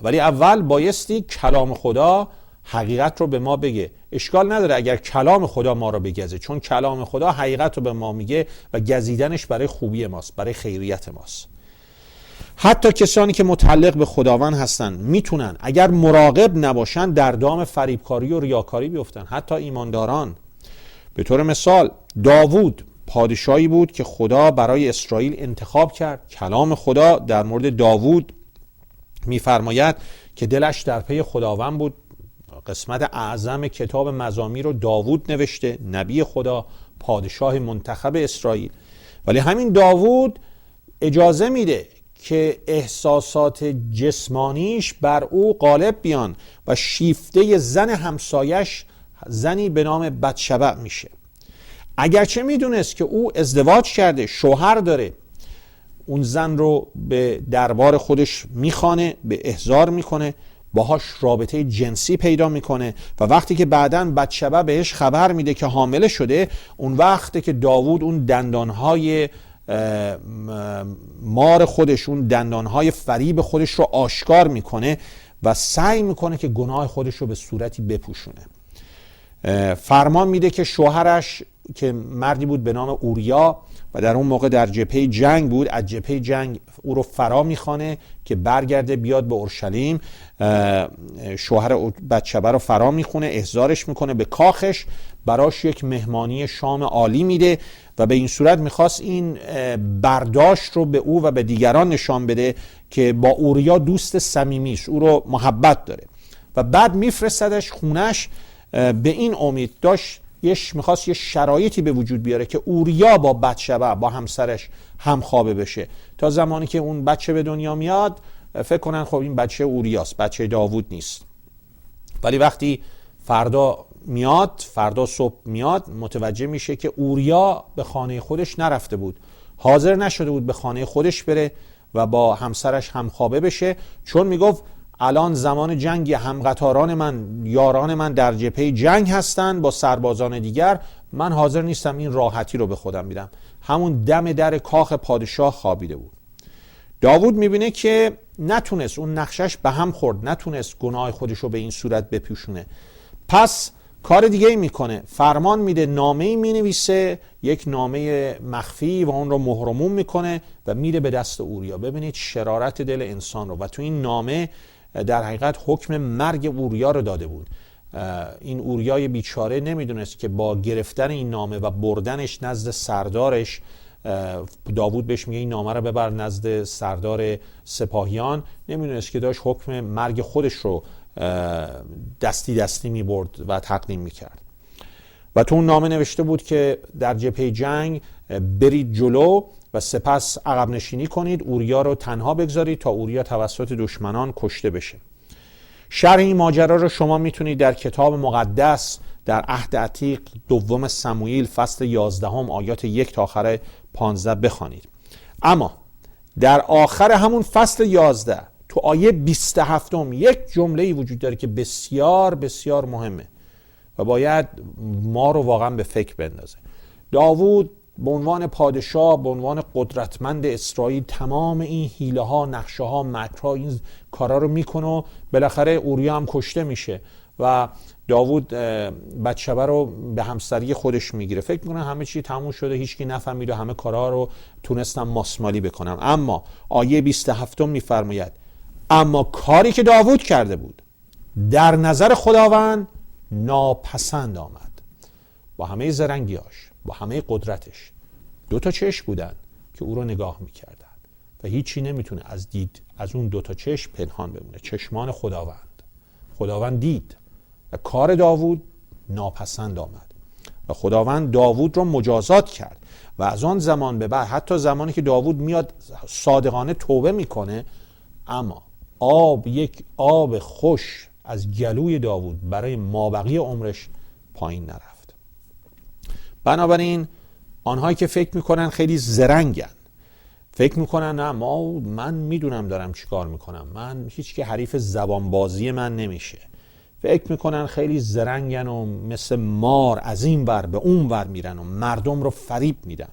S3: ولی اول بایستی کلام خدا حقیقت رو به ما بگه. اشکال نداره اگر کلام خدا ما رو بگزه، چون کلام خدا حقیقت رو به ما میگه و گزیدنش برای خوبی ماست، برای خیریت ماست. حتی کسانی که متعلق به خداوند هستن میتونن اگر مراقب نباشن در دام فریبکاری و ریاکاری بیفتن. حتی ایمانداران. به طور مثال داوود پادشاهی بود که خدا برای اسرائیل انتخاب کرد. کلام خدا در مورد داوود میفرماید که دلش در پی خداوند بود. قسمت اعظم کتاب مزامیر رو داوود نوشته، نبی خدا، پادشاه منتخب اسرائیل. ولی همین داوود اجازه میده که احساسات جسمانیش بر او غالب بیان و شیفته زن همسایش، زنی به نام بتشبع میشه. اگرچه میدونست که او ازدواج کرده، شوهر داره، اون زن رو به دربار خودش میخوانه، به احضار میکنه، باهاش رابطه جنسی پیدا میکنه و وقتی که بعداً بتشبع بهش خبر میده که حامله شده، اون وقته که داوود اون دندانهای مار خودش، اون دندانهای فریب خودش رو آشکار میکنه و سعی میکنه که گناه خودش رو به صورتی بپوشونه. فرمان میده که شوهرش که مردی بود به نام اوریا و در اون موقع در جبهه جنگ بود، از جبهه جنگ او رو فرا میخوانه که برگرده بیاد به اورشلیم. شوهر بتشبع رو فرا میخونه، احضارش میکنه به کاخش، براش یک مهمانی شام عالی میده و به این صورت میخواست این برداشت رو به او و به دیگران نشان بده که با اوریا دوست صمیمی است، او رو محبت داره و بعد میفرستدش خونش. به این امید داشت میخواست یه شرایطی به وجود بیاره که اوریا با بتشبع، با همسرش همخوابه بشه، تا زمانی که اون بچه به دنیا میاد فکر کنن خب این بچه اوریاست، بچه داوود نیست. ولی وقتی فردا صبح میاد، متوجه میشه که اوریا به خانه خودش نرفته بود، حاضر نشده بود به خانه خودش بره و با همسرش همخوابه بشه، چون میگفت الان زمان جنگی، همقطاران من، یاران من در جبهه جنگ هستن با سربازان دیگر، من حاضر نیستم این راحتی رو به خودم میدم. همون دم در کاخ پادشاه خوابیده بود. داوود میبینه که نتونست، اون نقشش به هم خورد، نتونست گناه خودش رو به این صورت بپوشونه. پس کار دیگه ای میکنه، فرمان میده، نامه‌ای مینویسه، یک نامه مخفی، و اون رو مهرموم میکنه و میره به دست اوریا. ببینید شرارت دل انسان رو. و تو این نامه در حقیقت حکم مرگ اوریا رو داده بود. این اوریای بیچاره نمیدونست که با گرفتن این نامه و بردنش نزد سردارش، داوود بهش میگه این نامه رو ببر نزد سردار سپاهیان، نمیدونست که داشت حکم مرگ خودش رو دستی دستی میبرد و تقدیم میکرد. و تو اون نامه نوشته بود که در جبهه جنگ برید جلو و سپس عقب نشینی کنید، اوریا رو تنها بگذارید تا اوریا توسط دشمنان کشته بشه. شرح این ماجرا رو شما میتونید در کتاب مقدس در عهد عتیق، دوم سموئیل فصل 11 آیات 1 تا آخر 15 بخوانید. اما در آخر همون فصل 11 تو آیه 27 یک جمله‌ای وجود داره که بسیار بسیار مهمه و باید ما رو واقعا به فکر بندازه. داوود به عنوان پادشاه، به عنوان قدرتمند اسرائیل، تمام این حیله ها، نقشه ها، مکرها، این کارا رو میکنه و بالاخره اوریا هم کشته میشه و داوود بتشبع رو به همسری خودش میگیره. فکر میکنه همه چی تموم شده، هیچکی نفهمید و همه کارا رو تونستم ماسمالی بکنم. اما آیه 27 میفرماید اما کاری که داوود کرده بود در نظر خداوند ناپسند آمد. با همه زرنگیاش، با همه قدرتش، 2 چشم بودن که او رو نگاه میکردن و هیچی نمیتونه از دید از اون 2 چشم پنهان بمونه. چشمان خداوند دید و کار داوود ناپسند آمد و خداوند داوود رو مجازات کرد. و از آن زمان به بعد، حتی زمانی که داوود میاد صادقانه توبه میکنه، اما یک آب خوش از گلوی داوود برای مابقی عمرش پایین نرفت. بنابراین آنهایی که فکر میکنن خیلی زرنگن، فکر میکنن نه من میدونم دارم چیکار میکنم، من هیچ که حریف زبانبازی من نمیشه، فکر میکنن خیلی زرنگن و مثل مار از این ور به اون ور میرن و مردم رو فریب میدن.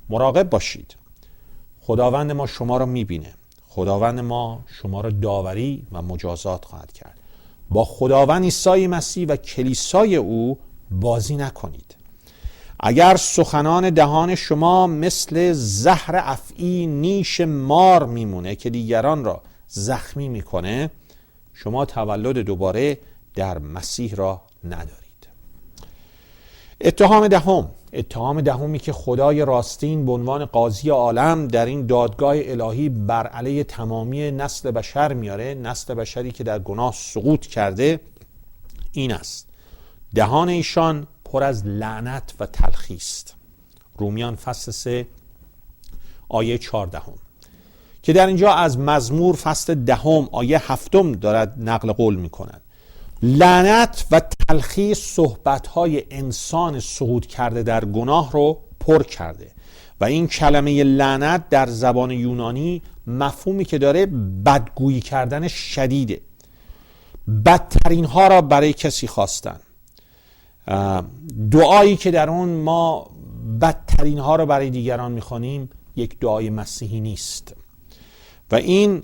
S3: مراقب باشید. خداوند ما شما رو میبینه. خداوند ما شما رو داوری و مجازات خواهد کرد. با خداوند عیسی مسیح و کلیسای او بازی نکنید. اگر سخنان دهان شما مثل زهر افعی نیش مار میمونه که دیگران را زخمی میکنه، شما تولد دوباره در مسیح را ندارید. اتهام دهم، اتهام دهمی که خدای راستین به عنوان قاضی عالم در این دادگاه الهی بر علیه تمامی نسل بشر میاره، نسل بشری که در گناه سقوط کرده، این است: دهان ایشان پر از لعنت و تلخی است. رومیان فصل 3 آیه 14 که در اینجا از مزمور فصل 10 آیه 7 دارد نقل قول می کند. لعنت و تلخی صحبت‌های انسان سقوط کرده در گناه رو پر کرده و این کلمه لعنت در زبان یونانی مفهومی که داره بدگویی کردن شدیده، بدترین ها را برای کسی خواستن. دعایی که در اون ما بدترین ها را برای دیگران میخوانیم یک دعای مسیحی نیست و این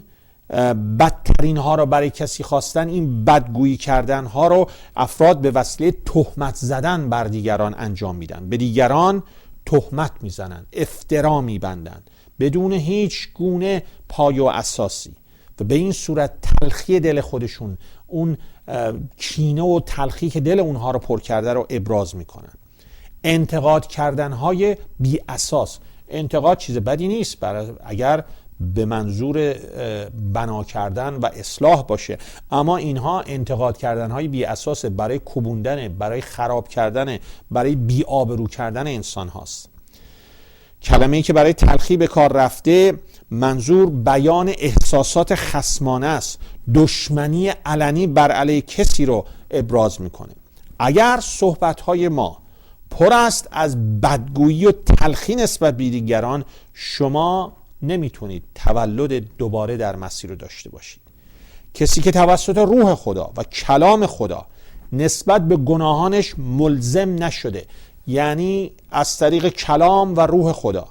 S3: بدترین ها را برای کسی خواستن، این بدگویی کردن ها رو افراد به وسیله تهمت زدن بر دیگران انجام میدن، به دیگران تهمت میزنن، افترا میبندن بدون هیچ گونه پایه و اساسی و به این صورت تلخی دل خودشون، اون کینه و تلخی که دل اونها رو پر کرده رو ابراز میکنن. انتقاد کردن های بی اساس. انتقاد چیز بدی نیست اگر به منظور بنا کردن و اصلاح باشه، اما اینها انتقاد کردن های بی اساس برای کوبوندن، برای خراب کردن، برای بی آبرو کردن انسان هاست. کلمه‌ای که برای تلخی به کار رفته منظور بیان احساسات خصمانه است، دشمنی علنی بر علیه کسی رو ابراز میکنه. اگر صحبت‌های ما پر است از بدگویی و تلخی نسبت به دیگران، شما نمیتونید تولد دوباره در مسیح رو داشته باشید. کسی که توسط روح خدا و کلام خدا نسبت به گناهانش ملزم نشده، یعنی از طریق کلام و روح خدا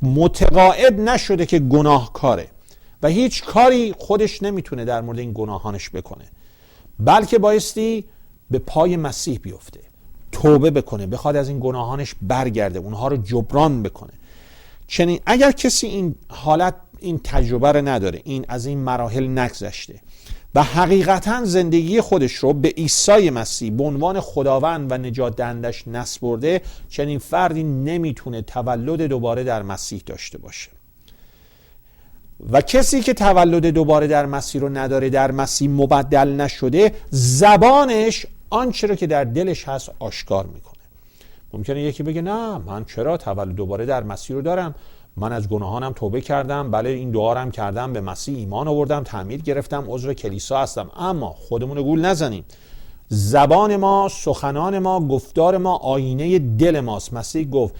S3: متقاعد نشده که گناهکاره و هیچ کاری خودش نمیتونه در مورد این گناهانش بکنه، بلکه بایستی به پای مسیح بیفته، توبه بکنه، بخواد از این گناهانش برگرده، اونها رو جبران بکنه. چنین اگر کسی این حالت، این تجربه رو نداره، این از این مراحل نگذشته و حقیقتا زندگی خودش رو به عیسی مسیح به عنوان خداوند و نجات دهندش نسپرده، چنین فردی نمیتونه تولد دوباره در مسیح داشته باشه. و کسی که تولد دوباره در مسیح رو نداره، در مسیح مبدل نشده، زبانش آنچه رو که در دلش هست آشکار میکنه. ممکنه یکی بگه نه من چرا تولد دوباره در مسیح رو دارم، من از گناهانم توبه کردم، بله این دعا رو هم کردم، به مسیح ایمان آوردم، تعمید گرفتم، عضو کلیسا هستم. اما خودمون رو گول نزنیم. زبان ما، سخنان ما، گفتار ما آینه دل ماست. مسیح گفت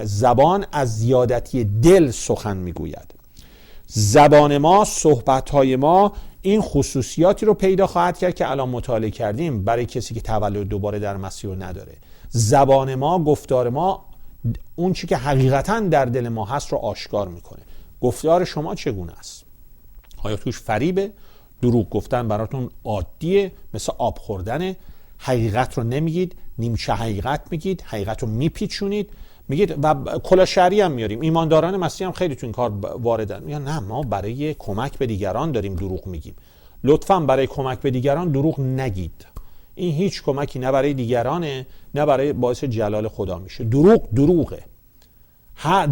S3: زبان از زیادتی دل سخن میگوید. زبان ما، صحبت‌های ما این خصوصیاتی رو پیدا خواهد کرد که الان مطالعه کردیم برای کسی که تولد دوباره در مسیح رو نداره. زبان ما، گفتار ما اون چی که حقیقتا در دل ما هست رو آشکار میکنه. گفتار شما چگونه است؟ آیا توش فریبه؟ دروغ گفتن براتون عادیه، مثل آب خوردنه؟ حقیقت رو نمیگید، نیمچه حقیقت میگید، حقیقت رو میپیچونید، میگید و کلا شعری هم میاریم. ایمانداران مسیح هم خیلی تو این کار واردن، میگن نه ما برای کمک به دیگران داریم دروغ میگیم. لطفاً برای کمک به دیگران دروغ نگید. این هیچ کمکی نه برای دیگرانه نه برای باعث جلال خدا میشه. دروغه.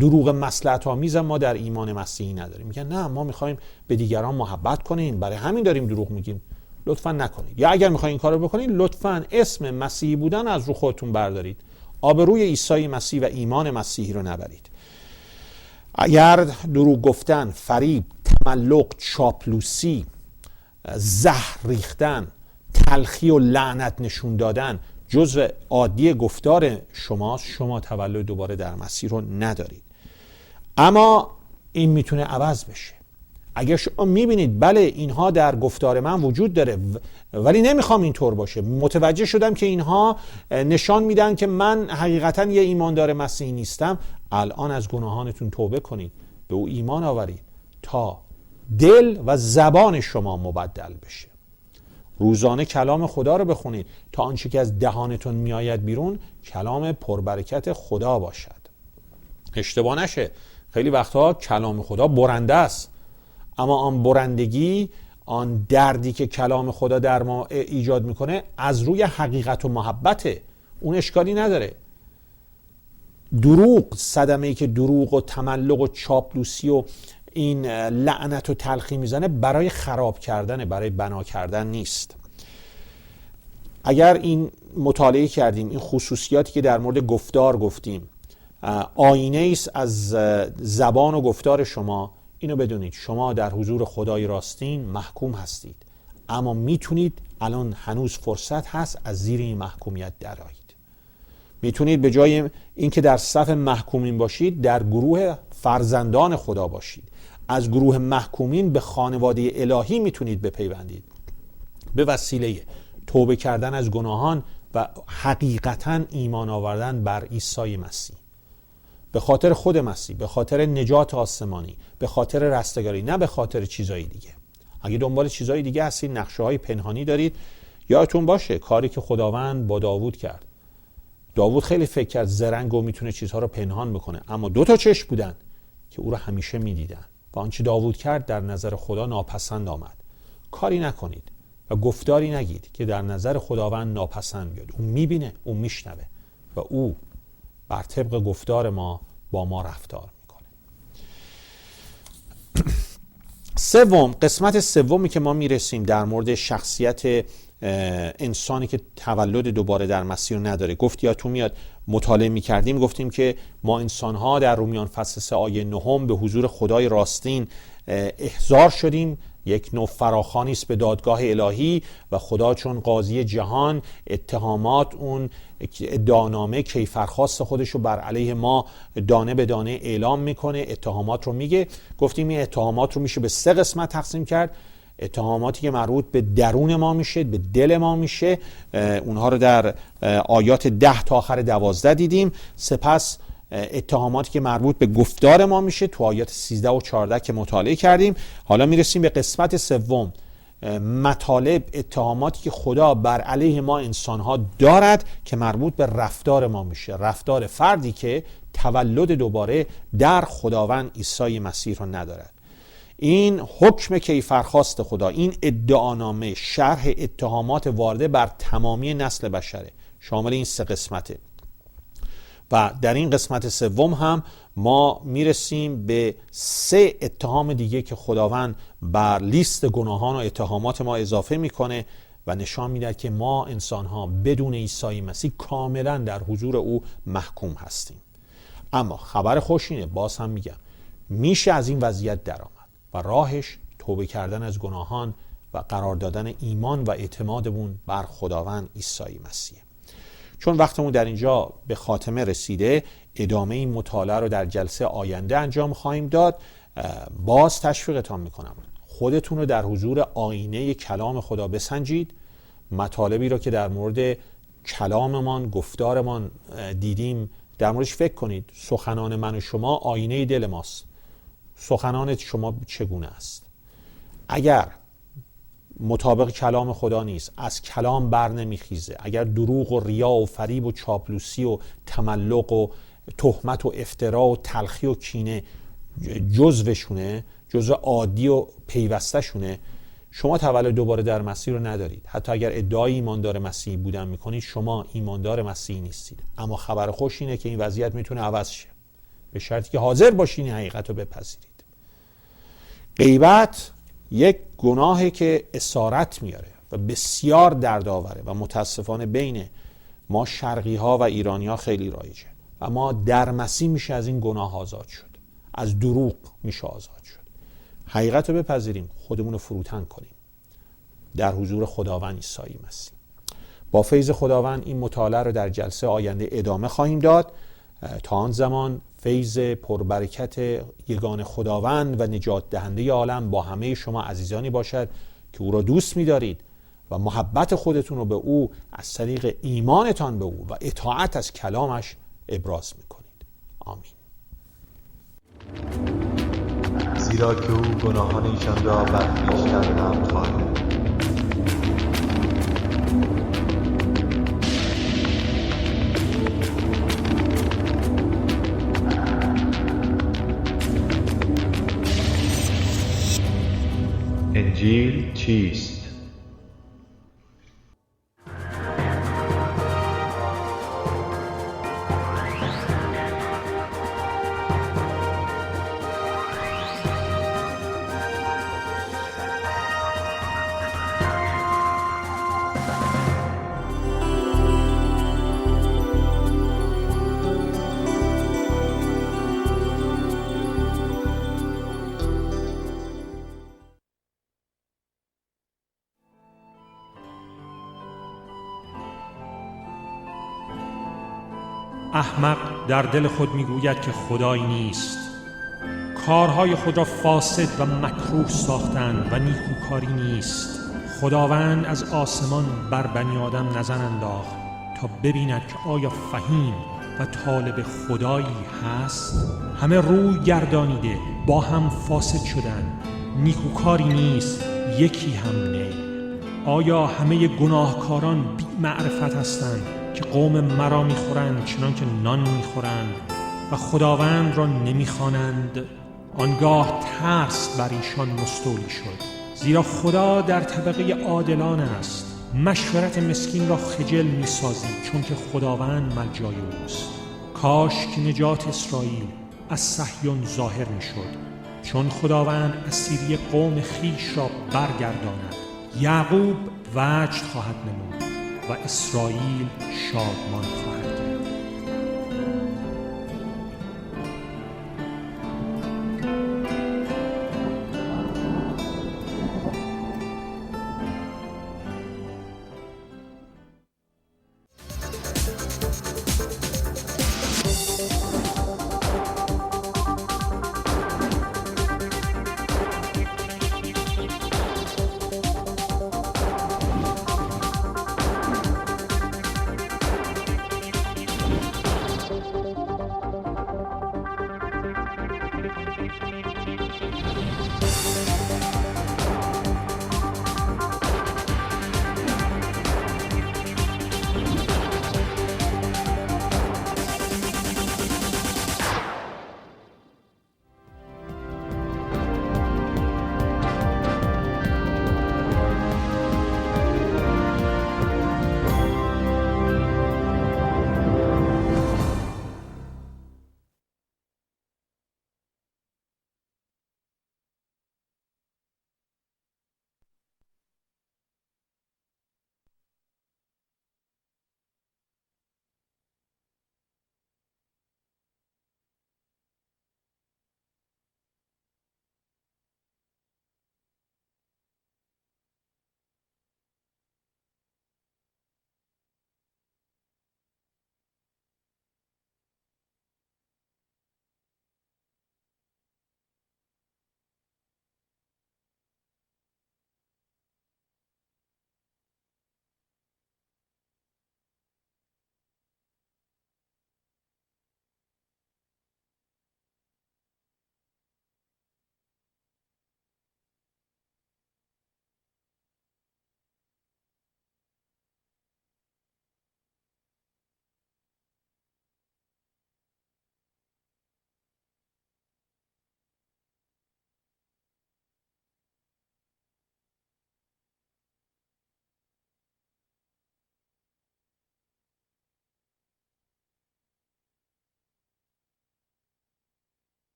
S3: دروغ مصلحت آمیز ما در ایمان مسیحی نداریم. میگن نه ما میخوایم به دیگران محبت کنیم، برای همین داریم دروغ میگیم. لطفاً نکنید. یا اگر میخواین این کارو بکنید، لطفاً اسم مسیحی بودن از رو خودتون بردارید. آبروی عیسی مسیح و ایمان مسیحی رو نبرید. اگر دروغ گفتن، فریب، تملق، چاپلوسی، زهر ریختن، تلخی و لعنت نشون دادن جزء عادی گفتار شماست، شما تولد دوباره در مسیح رو ندارید. اما این میتونه عوض بشه. اگر شما میبینید بله اینها در گفتار من وجود داره ولی نمیخوام اینطور باشه، متوجه شدم که اینها نشان میدن که من حقیقتا یه ایماندار مسیحی نیستم، الان از گناهانتون توبه کنید، به او ایمان آورید تا دل و زبان شما مبدل بشه. روزانه کلام خدا رو بخونید تا آنچه که از دهانتون میآید بیرون کلام پربرکت خدا باشد. اشتباه نشه، خیلی وقتها کلام خدا برنده است، اما آن برندگی، آن دردی که کلام خدا در ما ایجاد میکنه از روی حقیقت و محبته، اون اشکالی نداره. دروغ، صدمه‌ای که دروغ و تملق و چاپلوسی و این لعنت و تلخی میزنه برای خراب کردن، برای بنا کردن نیست. اگر این مطالعه کردیم، این خصوصیاتی که در مورد گفتار گفتیم آینه است از زبان و گفتار شما، اینو بدونید شما در حضور خدای راستین محکوم هستید، اما میتونید الان هنوز فرصت هست از زیر این محکومیت درآیید. میتونید به جای اینکه در صف محکومین باشید در گروه فرزندان خدا باشید. از گروه محکومین به خانواده الهی میتونید بپیوندید به وسیله توبه کردن از گناهان و حقیقتاً ایمان آوردن بر عیسی مسیح، به خاطر خود مسیح، به خاطر نجات آسمانی، به خاطر رستگاری، نه به خاطر چیزایی دیگه. اگه دنبال چیزایی دیگه هستید، نقشه‌های پنهانی دارید، یادتون باشه کاری که خداوند با داوود کرد. داوود خیلی فکر کرد زرنگ و میتونه چیزها رو پنهان بکنه، اما 2 چشم بودن که او رو همیشه میدیدن و آنچه داوود کرد در نظر خدا ناپسند آمد. کاری نکنید و گفتاری نگید که در نظر خداوند ناپسند بیاد. او میبینه، او میشنوه و او بر طبق گفتار ما با ما رفتار میکنه. قسمت سومی که ما میرسیم در مورد شخصیت انسانی که تولد دوباره در مسیح رو نداره. یادتون میاد مطالعه میکردیم، گفتیم که ما انسانها در رومیان فصل 3 آیه 9 به حضور خدای راستین احضار شدیم. یک نوع فراخوانی است به دادگاه الهی و خدا چون قاضی جهان اتهامات، اون ادعانامه کیفرخواست خودش رو بر علیه ما دانه به دانه اعلام میکنه، اتهامات رو میگه. گفتیم این اتهامات رو میشه به 3 قسمت تقسیم کرد. اتهاماتی که مربوط به درون ما میشه، به دل ما میشه، اونها رو در آیات 10 تا آخر 12 دیدیم. سپس اتهاماتی که مربوط به گفتار ما میشه تو آیات 13 و 14 که مطالعه کردیم. حالا میرسیم به قسمت سوم، مطالب، اتهاماتی که خدا بر علیه ما انسانها دارد که مربوط به رفتار ما میشه، رفتار فردی که تولد دوباره در خداوند عیسی مسیح رو ندارد. این حکم کیفرخواست خدا، این ادعانامه، شرح اتهامات وارده بر تمامی نسل بشره، شامل این 3 قسمته. و در این قسمت سوم هم ما میرسیم به 3 اتهام دیگه که خداوند بر لیست گناهان و اتهامات ما اضافه میکنه و نشان میده که ما انسانها بدون عیسی مسیح کاملا در حضور او محکوم هستیم. اما خبر خوش اینه، باز هم میگم، میشه از این وضعیت درآمد و راهش توبه کردن از گناهان و قرار دادن ایمان و اعتمادمون بر خداوند عیسی مسیح. چون وقتمون در اینجا به خاتمه رسیده، ادامه این مطالعه رو در جلسه آینده انجام خواهیم داد. باز تشویقتان میکنم خودتون رو در حضور آینه کلام خدا بسنجید. مطالبی رو که در مورد کلاممان، گفتارمان دیدیم در موردش فکر کنید. سخنان من و شما آینه دل ماست. سخنان شما چگونه است؟ اگر مطابق کلام خدا نیست، از کلام بر نمیخیزه، اگر دروغ و ریا و فریب و چاپلوسی و تملق و تهمت و افترا و تلخی و کینه جزوشونه، جزو عادی و پیوسته شونه، شما تولد دوباره در مسیح رو ندارید. حتی اگر ادعای ایماندار مسیحی بودن میکنید، شما ایماندار مسیحی نیستید. اما خبر خوش اینه که این وضعیت میتونه عوض شه، به شرطی که حاضر باشین حقیقت رو بپذیرید. غیبت یک گناهی که اسارت میاره و بسیار دردآوره و متاسفانه بین ما شرقی ها و ایرانی ها خیلی رایجه. اما در مسیح میشه از این گناه آزاد شد، از دروغ میشه آزاد شد. حقیقت رو بپذیریم، خودمون رو فروتن کنیم در حضور خداوند عیسی مسیح. با فیض خداوند این مطالعه رو در جلسه آینده ادامه خواهیم داد. تا آن زمان فیض پربرکت یگان خداوند و نجات دهنده عالم با همه شما عزیزانی باشد که او را دوست می‌دارید و محبت خودتون رو به او از طریق ایمانتان به او و اطاعت از کلامش ابراز می‌کنید. آمین.
S2: زیرا که او گناهان ایشان را بر خویشتن حمل خواهد. انجیل چیست؟
S1: احمق در دل خود میگوید که خدایی نیست. کارهای خود را فاسد و مکروه ساختند و نیکوکاری نیست. خداوند از آسمان بر بنی آدم نظر انداخت تا ببیند که آیا فهیم و طالب خدایی هست. همه روی گردانیده با هم فاسد شدند، نیکوکاری نیست یکی هم نه. آیا همه گناهکاران بی معرفت هستند که قوم مرا میخورند چنان که نان میخورند و خداوند را نمیخوانند؟ آنگاه ترس بر ایشان مستولی شد، زیرا خدا در طبقه عادلان است. مشورت مسکین را خجل میسازید چون که خداوند ملجای اوست. کاش که نجات اسرائیل از صهیون ظاهر میشد، چون خداوند اسیری قوم خیش را برگرداند. یعقوب وجد خواهد نمود و اسرائیل شادمان خواهد کرد.